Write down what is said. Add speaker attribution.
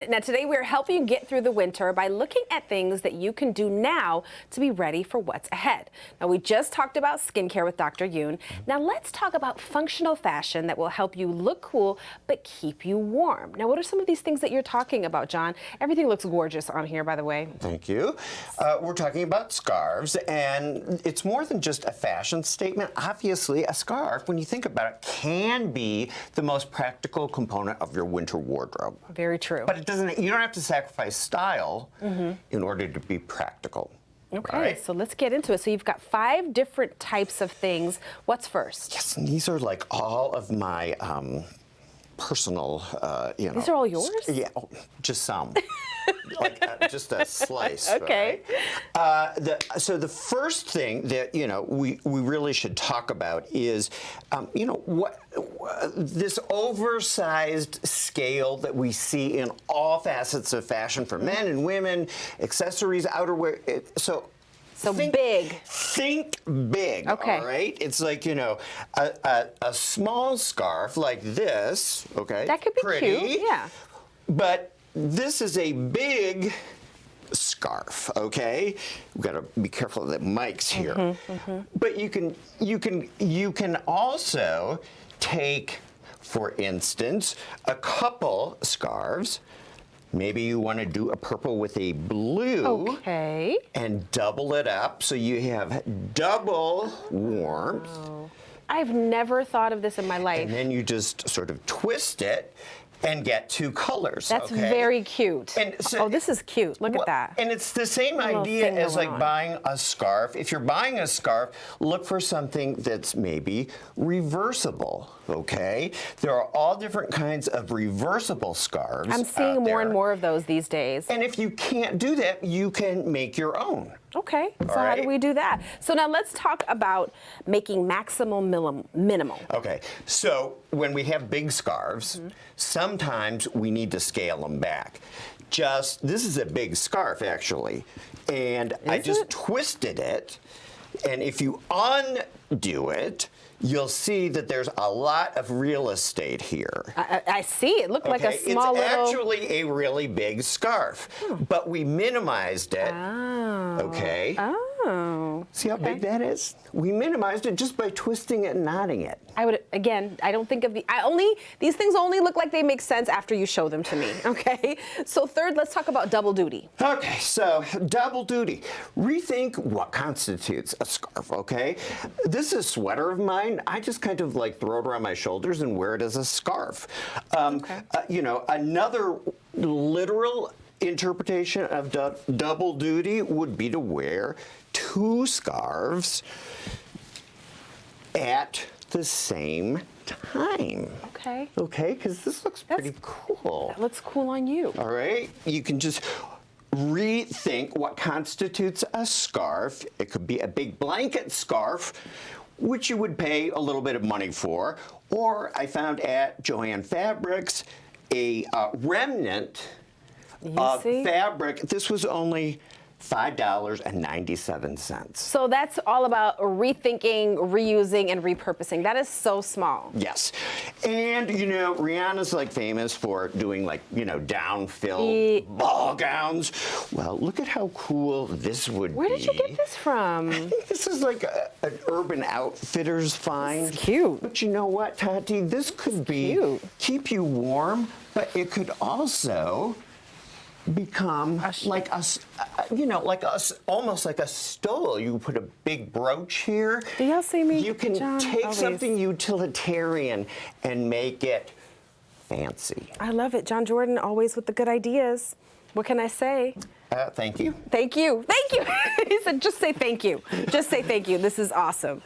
Speaker 1: Now, today we're helping you get through the winter by looking at things that you can do now to be ready for what's ahead. Now, we just talked about skincare with Dr. Yoon. Now, let's talk about functional fashion that will help you look cool but keep you warm. Now, what are some of these things that you're talking about, John? Everything looks gorgeous on here, by the way.
Speaker 2: Thank you. We're talking about scarves, and it's more than just a fashion statement. Obviously, a scarf, when you think about it, can be the most practical component of your winter wardrobe.
Speaker 1: Very true.
Speaker 2: But you don't have to sacrifice style in order to be practical.
Speaker 1: Okay,
Speaker 2: right?
Speaker 1: So let's get into it. So you've got 5 different types of things. What's first?
Speaker 2: Yes, and these are like all of my personal,
Speaker 1: These are all yours?
Speaker 2: Yeah, just some. Just a slice.
Speaker 1: Okay.
Speaker 2: Right? So the first thing that we really should talk about is this oversized scale that we see in all facets of fashion for men and women, accessories, outerwear. So think big. Think big.
Speaker 1: Okay.
Speaker 2: All right. It's like a small scarf like this. Okay.
Speaker 1: That could be
Speaker 2: pretty,
Speaker 1: cute. Yeah.
Speaker 2: But this is a big scarf, okay? We've got to be careful of the mics here. But you can also take, for instance, a couple scarves. Maybe you want to do a purple with a blue.
Speaker 1: Okay.
Speaker 2: And double it up so you have double warmth.
Speaker 1: Wow. I've never thought of this in my life.
Speaker 2: And then you just sort of twist it and get 2 colors.
Speaker 1: That's
Speaker 2: okay?
Speaker 1: very cute.
Speaker 2: And so,
Speaker 1: this is cute. Look at that.
Speaker 2: And it's the same idea as like buying a scarf. If you're buying a scarf, look for something that's maybe reversible, okay? There are all different kinds of reversible scarves.
Speaker 1: I'm seeing more and more of those these days.
Speaker 2: And if you can't do that, you can make your own.
Speaker 1: Okay, so how do we do that? So now let's talk about making maximum minimal.
Speaker 2: Okay, so when we have big scarves, sometimes we need to scale them back. This is a big scarf actually, and I just twisted it, and if you undo it, you'll see that there's a lot of real estate here.
Speaker 1: I see. It looked like a small
Speaker 2: it's
Speaker 1: little...
Speaker 2: actually a really big scarf, but we minimized it.
Speaker 1: Oh.
Speaker 2: Okay.
Speaker 1: Oh.
Speaker 2: See how big that is? We minimized it just by twisting it and knotting it.
Speaker 1: I don't think of these things only look like they make sense after you show them to me, okay? So third, let's talk about double duty.
Speaker 2: Okay, so double duty. Rethink what constitutes a scarf, okay? This is a sweater of mine. I just kind of like throw it around my shoulders and wear it as a scarf. Another literal interpretation of double duty would be to wear 2 scarves at the same time.
Speaker 1: Okay.
Speaker 2: Okay, because this looks pretty cool.
Speaker 1: That looks cool on you.
Speaker 2: All right, you can just rethink what constitutes a scarf. It could be a big blanket scarf, which you would pay a little bit of money for, or I found at Joann Fabrics a remnant of fabric. This was only $5.97.
Speaker 1: So that's all about rethinking, reusing, and repurposing. That is so small.
Speaker 2: Yes. And, Rihanna's like famous for doing down-filled ball gowns. Well, look at how cool this would be.
Speaker 1: Where did you get this from?
Speaker 2: I think this is like an Urban Outfitters find.
Speaker 1: It's cute.
Speaker 2: But you know what, Tati? This could keep you warm, but it could also become almost like a stole. You put a big brooch here.
Speaker 1: Do y'all see me,
Speaker 2: You can
Speaker 1: John?
Speaker 2: take something utilitarian and make it fancy.
Speaker 1: I love it. John Jordan, always with the good ideas. What can I say?
Speaker 2: Thank you.
Speaker 1: Thank you. Thank you. He said, just say thank you. Just say thank you. This is awesome.